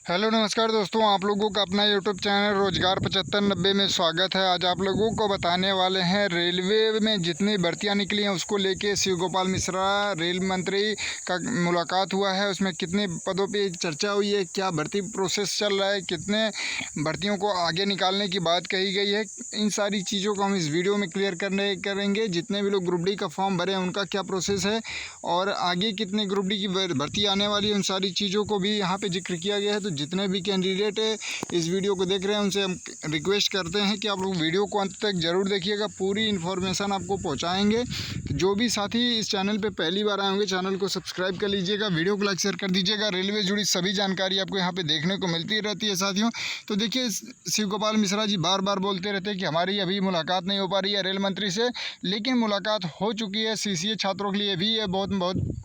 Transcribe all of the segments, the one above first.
Hello नमस्कार दोस्तों, आप लोगों का अपना यूट्यूब चैनल रोजगार 7590 में स्वागत है। आज आप लोगों को बताने वाले हैं रेलवे में जितनी भर्तियां निकली हैं उसको लेके शिव गोपाल मिश्रा रेल मंत्री का मुलाकात हुआ है। उसमें कितने पदों पे चर्चा हुई है, क्या भर्ती प्रोसेस चल रहा है, कितने भर्तियों को आगे निकालने की बात कही गई है, इन सारी चीज़ों को हम इस वीडियो में क्लियर करेंगे। जितने भी लोग ग्रुप डी का फॉर्म भरे हैं उनका क्या प्रोसेस है और आगे कितने ग्रुप डी की भर्ती आने वाली है, उन सारी चीज़ों को भी यहाँ पर जिक्र किया गया है। तो जितने भी कैंडिडेट इस वीडियो को देख रहे हैं उनसे हम रिक्वेस्ट करते हैं कि आप लोग वीडियो को अंत तक ज़रूर देखिएगा, पूरी इन्फॉर्मेशन आपको पहुंचाएंगे। तो जो भी साथी इस चैनल पे पहली बार आए होंगे चैनल को सब्सक्राइब कर लीजिएगा, वीडियो को लाइक शेयर कर दीजिएगा। रेलवे जुड़ी सभी जानकारी आपको यहाँ पे देखने को मिलती रहती है साथियों। तो देखिए, शिव गोपाल मिश्रा जी बार बार बोलते रहते हैं कि हमारी अभी मुलाकात नहीं हो पा रही है रेल मंत्री से, लेकिन मुलाकात हो चुकी है। CCA छात्रों के लिए भी ये बहुत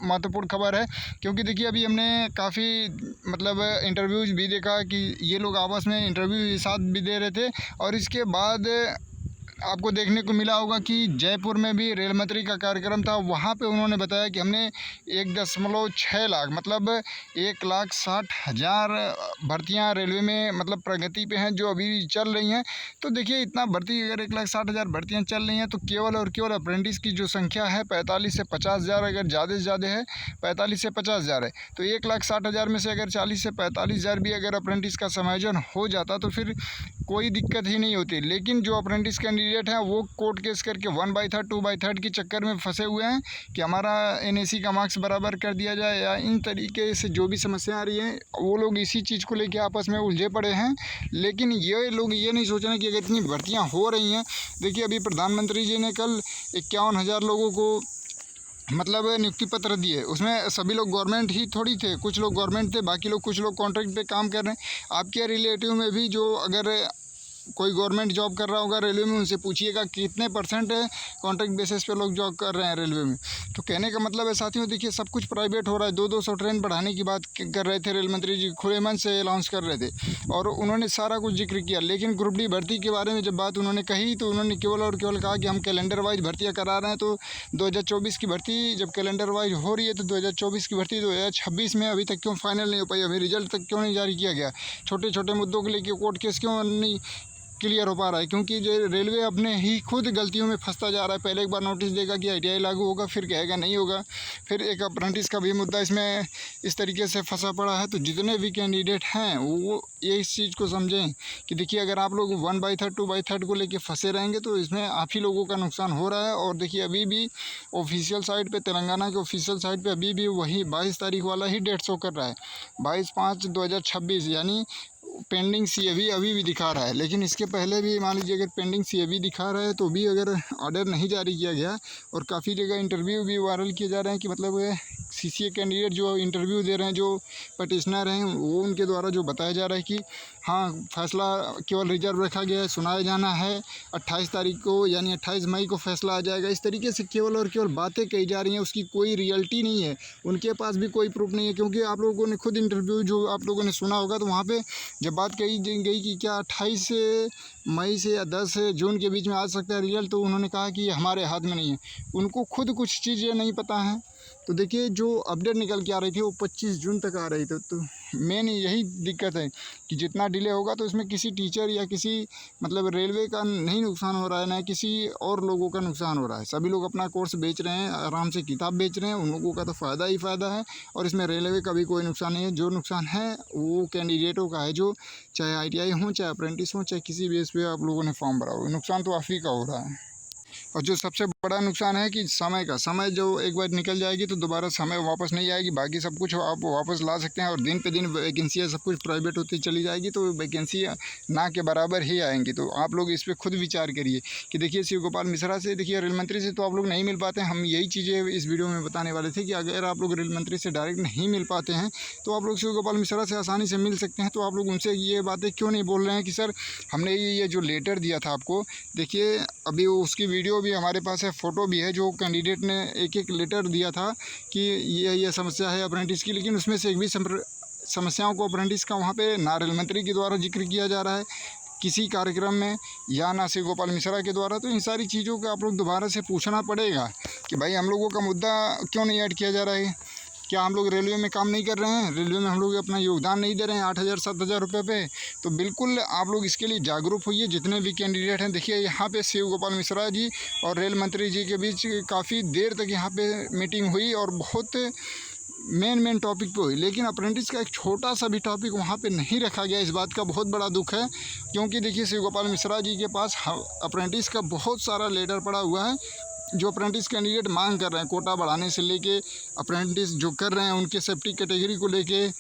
महत्वपूर्ण खबर है, क्योंकि देखिए अभी हमने काफ़ी इंटरव्यूज़ भी देखा कि ये लोग आपस में इंटरव्यू साथ भी दे रहे थे। और इसके बाद आपको देखने को मिला होगा कि जयपुर में भी रेल मंत्री का कार्यक्रम था। वहाँ पे उन्होंने बताया कि हमने 1.6 लाख 1,60,000 भर्तियाँ रेलवे में प्रगति पे हैं जो अभी चल रही हैं। तो देखिए, इतना भर्ती अगर 1,60,000 भर्तियाँ चल रही हैं तो केवल और केवल अप्रेंटिस की जो संख्या है 45 से 50,000, अगर ज़्यादा से ज़्यादा है 45 से 50,000 है, तो 1,60,000 में से अगर 40 से 45,000 भी अगर अप्रेंटिस का समायोजन हो जाता तो फिर कोई दिक्कत ही नहीं होती। लेकिन जो अप्रेंटिस कैंडिडेट हैं वो कोर्ट केस करके 1/3 2/3 के चक्कर में फंसे हुए हैं कि हमारा NAC का मार्क्स बराबर कर दिया जाए, या इन तरीके से जो भी समस्या आ रही है वो लोग इसी चीज़ को लेके आपस में उलझे पड़े हैं। लेकिन ये लोग ये नहीं सोच रहे कि अगर इतनी भर्तियाँ हो रही हैं, देखिए अभी प्रधानमंत्री जी ने कल 51,000 लोगों को नियुक्ति पत्र दिए। उसमें सभी लोग गवर्नमेंट ही थोड़ी थे, कुछ लोग गवर्नमेंट थे, बाकी लोग कुछ लोग कॉन्ट्रैक्ट पे काम कर रहे हैं। आपके रिलेटिव में भी जो अगर कोई गवर्नमेंट जॉब कर रहा होगा रेलवे में, उनसे पूछिएगा कितने % कॉन्ट्रैक्ट बेसिस पे लोग जॉब कर रहे हैं रेलवे में। तो कहने का मतलब है साथियों, देखिए सब कुछ प्राइवेट हो रहा है। 200 ट्रेन बढ़ाने की बात कर रहे थे रेल मंत्री जी, खुले मन से अनाउंस कर रहे थे और उन्होंने सारा कुछ जिक्र किया। लेकिन ग्रुप डी भर्ती के बारे में जब बात उन्होंने कही तो उन्होंने केवल और केवल कहा कि हम कैलेंडर वाइज भर्तियाँ करा रहे हैं। तो 2024 की भर्ती जब कैलेंडर वाइज हो रही है तो 2024 की भर्ती 2026 में अभी तक क्यों फाइनल नहीं हो पाई, अभी रिजल्ट तक क्यों नहीं जारी किया गया, छोटे छोटे मुद्दों को लेकर कोर्ट केस क्यों नहीं क्लियर हो पा रहा है? क्योंकि जो रेलवे अपने ही खुद गलतियों में फंसता जा रहा है। पहले एक बार नोटिस देगा कि ITI लागू होगा, फिर कहेगा नहीं होगा, फिर एक अप्रेंटिस का भी मुद्दा इसमें इस तरीके से फंसा पड़ा है। तो जितने भी कैंडिडेट हैं वो ये इस चीज़ को समझें कि देखिए अगर आप लोग 1/3 2/3 को लेके फंसे रहेंगे तो इसमें आप ही लोगों का नुकसान हो रहा है। और देखिए अभी भी ऑफिशियल साइट पे, तेलंगाना के ऑफिशियल साइट पे अभी भी वही 22 तारीख वाला ही डेट शो कर रहा है, 22/5/2026, यानी पेंडिंग CAB अभी भी दिखा रहा है। लेकिन इसके पहले भी मान लीजिए अगर पेंडिंग CAB दिखा रहा है तो भी अगर ऑर्डर नहीं जारी किया गया, और काफ़ी जगह इंटरव्यू भी वायरल किए जा रहे हैं कि CCA कैंडिडेट जो इंटरव्यू दे रहे हैं, जो पटिशनर हैं, वो उनके द्वारा जो बताया जा रहा है कि हाँ फैसला केवल रिजर्व रखा गया है, सुनाया जाना है 28 तारीख को, यानी 28 मई को फैसला आ जाएगा। इस तरीके से केवल और केवल बातें कही जा रही हैं, उसकी कोई रियलिटी नहीं है, उनके पास भी कोई प्रूफ नहीं है। क्योंकि आप लोगों ने खुद इंटरव्यू जो आप लोगों ने सुना होगा तो वहाँ पे जब बात कही गई कि क्या 28 मई से या 10 जून के बीच में आ सकता है रिजल्ट, तो उन्होंने कहा कि हमारे हाथ में नहीं है, उनको खुद कुछ चीज़ें नहीं पता हैं। तो देखिए जो अपडेट निकल के आ रही थी वो 25 जून तक आ रही थी। तो मेन यही दिक्कत है कि जितना डिले होगा तो इसमें किसी टीचर या किसी रेलवे का नहीं नुकसान हो रहा है, ना किसी और लोगों का नुकसान हो रहा है। सभी लोग अपना कोर्स बेच रहे हैं, आराम से किताब बेच रहे हैं, उन लोगों का तो फ़ायदा ही फ़ायदा है और इसमें रेलवे का भी कोई नुकसान नहीं है। जो नुकसान है वो कैंडिडेटों का है, जो चाहे ITI हो, चाहे अप्रेंटिस हो, चाहे किसी बेस पे आप लोगों ने फॉर्म भरा हो, नुकसान तो आप ही का हो रहा है। और जो सबसे बड़ा नुकसान है कि समय जो एक बार निकल जाएगी तो दोबारा समय वापस नहीं आएगी। बाकी सब कुछ आप वापस ला सकते हैं और दिन पे दिन वैकेंसियाँ सब कुछ प्राइवेट होती चली जाएगी, तो वैकेंसियाँ ना के बराबर ही आएंगी। तो आप लोग इस पर खुद विचार करिए कि देखिए शिव गोपाल मिश्रा से, देखिए रेल मंत्री से तो आप लोग नहीं मिल पाते। हम यही चीज़ें इस वीडियो में बताने वाले थे कि अगर आप लोग रेल मंत्री से डायरेक्ट नहीं मिल पाते हैं तो आप लोग शिव गोपाल मिश्रा से आसानी से मिल सकते हैं। तो आप लोग उनसे ये बातें क्यों नहीं बोल रहे हैं कि सर हमने ये जो लेटर दिया था आपको, देखिए अभी उसकी वीडियो भी हमारे पास है, फ़ोटो भी है, जो कैंडिडेट ने एक लेटर दिया था कि ये समस्या है अप्रेंटिस की, लेकिन उसमें से एक भी समस्याओं को अप्रेंटिस का वहाँ पे ना रेल मंत्री के द्वारा जिक्र किया जा रहा है किसी कार्यक्रम में, या ना शिव गोपाल मिश्रा के द्वारा। तो इन सारी चीज़ों को आप लोग दोबारा से पूछना पड़ेगा कि भाई हम लोगों का मुद्दा क्यों नहीं ऐड किया जा रहा है। क्या हम लोग रेलवे में काम नहीं कर रहे हैं? रेलवे में हम लोग अपना योगदान नहीं दे रहे हैं 8,000 7,000 रुपये पे? तो बिल्कुल आप लोग इसके लिए जागरूक होइए, जितने भी कैंडिडेट हैं। देखिए यहाँ पे शिव गोपाल मिश्रा जी और रेल मंत्री जी के बीच काफ़ी देर तक यहाँ पे मीटिंग हुई और बहुत मेन टॉपिक पे हुई, लेकिन अप्रेंटिस का एक छोटा सा भी टॉपिक वहाँ पे नहीं रखा गया। इस बात का बहुत बड़ा दुख है, क्योंकि देखिए शिव गोपाल मिश्रा जी के पास अप्रेंटिस का बहुत सारा लेटर पड़ा हुआ है, जो अप्रेंटिस कैंडिडेट मांग कर रहे हैं, कोटा बढ़ाने से लेके अप्रेंटिस जो कर रहे हैं उनके सेफ्टी कैटेगरी को लेके,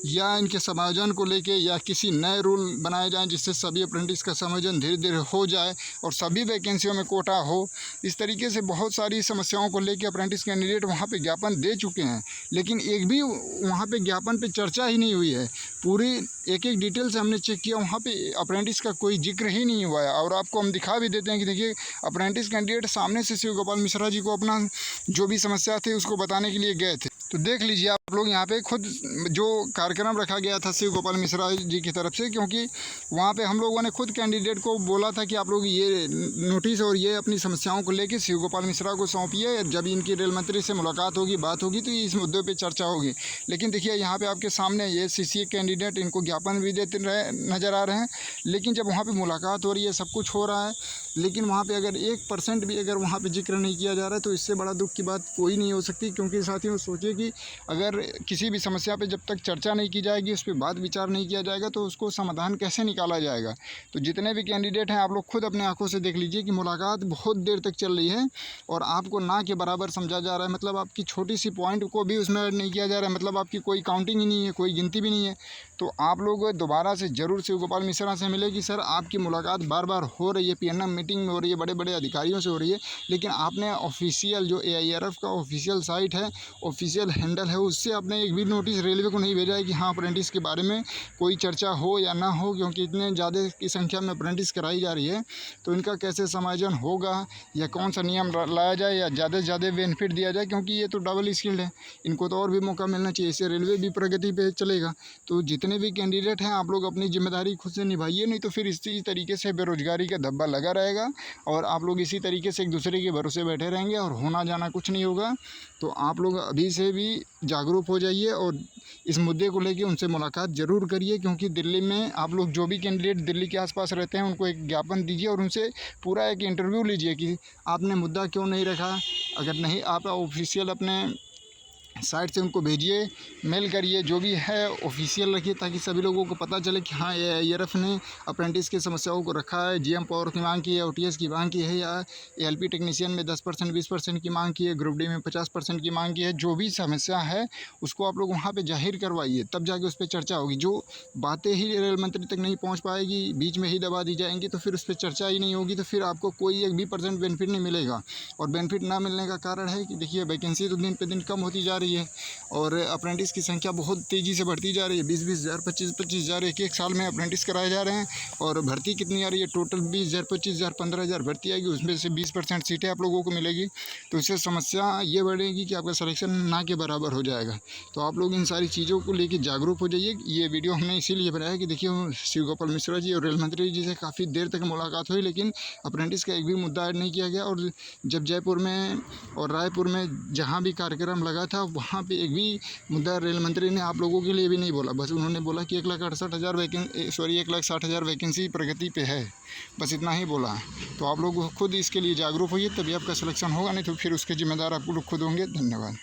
या इनके समायोजन को लेके, या किसी नए रूल बनाए जाएं जिससे सभी अप्रेंटिस का समायोजन धीरे धीरे हो जाए और सभी वैकेंसियों में कोटा हो। इस तरीके से बहुत सारी समस्याओं को लेके अप्रेंटिस कैंडिडेट वहाँ पे ज्ञापन दे चुके हैं, लेकिन एक भी वहाँ पे ज्ञापन पे चर्चा ही नहीं हुई है। पूरी एक एक डिटेल से हमने चेक किया, वहाँ पे अप्रेंटिस का कोई जिक्र ही नहीं हुआ है। और आपको हम दिखा भी देते हैं कि देखिए अप्रेंटिस कैंडिडेट सामने से शिव गोपाल मिश्रा जी को अपना जो भी समस्या थी उसको बताने के लिए गए थे। तो देख लीजिए आप लोग यहाँ पे खुद जो कार्यक्रम रखा गया था शिव गोपाल मिश्रा जी की तरफ से, क्योंकि वहाँ पे हम लोगों ने खुद कैंडिडेट को बोला था कि आप लोग ये नोटिस और ये अपनी समस्याओं को लेके शिव गोपाल मिश्रा को सौंपिए, जब इनकी रेल मंत्री से मुलाकात होगी, बात होगी तो इस मुद्दे पे चर्चा होगी। लेकिन देखिए यहाँ पे आपके सामने ये CCA कैंडिडेट इनको ज्ञापन भी देते नज़र आ रहे हैं, लेकिन जब वहाँ पर मुलाकात हो रही है, सब कुछ हो रहा है, लेकिन वहाँ पर अगर 1% भी अगर वहाँ पर जिक्र नहीं किया जा रहा है तो इससे बड़ा दुख की बात कोई नहीं हो सकती। क्योंकि साथियों सोचिए कि अगर किसी भी समस्या पे जब तक चर्चा नहीं की जाएगी, उस पर बात विचार नहीं किया जाएगा, तो उसको समाधान कैसे निकाला जाएगा। तो जितने भी कैंडिडेट हैं आप लोग खुद अपने आंखों से देख लीजिए कि मुलाकात बहुत देर तक चल रही है और आपको ना के बराबर समझा जा रहा है। मतलब आपकी छोटी सी पॉइंट को भी उसमें ऐड नहीं किया जा रहा है, मतलब आपकी कोई काउंटिंग ही नहीं है, कोई गिनती भी नहीं है। तो आप लोग दोबारा से ज़रूर शिव गोपाल मिश्रा से मिले कि सर आपकी मुलाकात बार बार हो रही है, PNM मीटिंग में हो रही है, बड़े बड़े अधिकारियों से हो रही है, लेकिन आपने ऑफिशियल जो AIRF का ऑफिशियल साइट है, ऑफिशियल हैंडल है, उससे आपने एक भी नोटिस रेलवे को नहीं भेजा है कि हाँ अप्रेंटिस के बारे में कोई चर्चा हो या ना हो। क्योंकि इतने ज़्यादा की संख्या में अप्रेंटिस कराई जा रही है, तो इनका कैसे समायोजन होगा या कौन सा नियम लाया जाए या ज़्यादा से ज़्यादा बेनिफिट दिया जाए, क्योंकि ये तो डबल स्किल्ड है, इनको तो और भी मौका मिलना चाहिए, इससे रेलवे भी प्रगति पे चलेगा। तो जितने भी कैंडिडेट हैं आप लोग अपनी जिम्मेदारी खुद से निभाइए, नहीं तो फिर इसी तरीके से बेरोजगारी का धब्बा लगा रहेगा और आप लोग इसी तरीके से एक दूसरे के भरोसे बैठे रहेंगे और होना जाना कुछ नहीं होगा। तो आप लोग अभी से भी जागरूक हो जाइए और इस मुद्दे को लेके उनसे मुलाकात ज़रूर करिए, क्योंकि दिल्ली में आप लोग जो भी कैंडिडेट दिल्ली के आसपास रहते हैं उनको एक ज्ञापन दीजिए और उनसे पूरा एक इंटरव्यू लीजिए कि आपने मुद्दा क्यों नहीं रखा। अगर नहीं आप ऑफिशियल अपने साइट से उनको भेजिए, मेल करिए, जो भी है ऑफिशियल रखिए, ताकि सभी लोगों को पता चले कि हाँ AIRF ने अप्रेंटिस की समस्याओं को रखा है, GM पावर की मांग की है, OTS की मांग की है, या ALP टेक्नीशियन में 10% 20% की मांग की है, ग्रुप D में 50% की मांग की है। जो भी समस्या है उसको आप लोग वहाँ पे जाहिर करवाइए, तब जाके उस पर चर्चा होगी। जो बातें ही रेल मंत्री तक नहीं पहुँच पाएगी, बीच में ही दबा दी जाएंगी, तो फिर उस पर चर्चा ही नहीं होगी, तो फिर आपको कोई 1 भी % बेनिफिट नहीं मिलेगा। और बेनिफिट ना मिलने का कारण है कि देखिए वैकेंसी तो दिन पे दिन कम होती जा रही है और अप्रेंटिस की संख्या बहुत तेज़ी से बढ़ती जा रही है। 20-20 हज़ार 25-25 हज़ार एक साल में अप्रेंटिस कराए जा रहे हैं। और भर्ती कितनी आ रही है? टोटल 20 हज़ार 25 हज़ार 15 हज़ार भर्ती आएगी, उसमें से 20% सीटें आप लोगों को मिलेगी। तो इससे समस्या ये बढ़ेगी कि आपका सिलेक्शन ना के बराबर हो जाएगा। तो आप लोग इन सारी चीज़ों को लेकर जागरूक हो जाइए। ये वीडियो हमने इसीलिए बनाया कि देखिए शिव गोपाल मिश्रा जी और रेल मंत्री जी से काफ़ी देर तक मुलाकात हुई, लेकिन अप्रेंटिस का एक भी मुद्दा ऐड नहीं किया गया। और जब जयपुर में और रायपुर में जहाँ भी कार्यक्रम लगा था, वहाँ पे एक भी मुद्दा रेल मंत्री ने आप लोगों के लिए भी नहीं बोला। बस उन्होंने बोला कि 1,60,000 वैकेंसी प्रगति पे है, बस इतना ही बोला। तो आप लोग खुद इसके लिए जागरूक होइए, तभी आपका सिलेक्शन होगा, नहीं तो फिर उसके जिम्मेदार आप लोग खुद होंगे। धन्यवाद।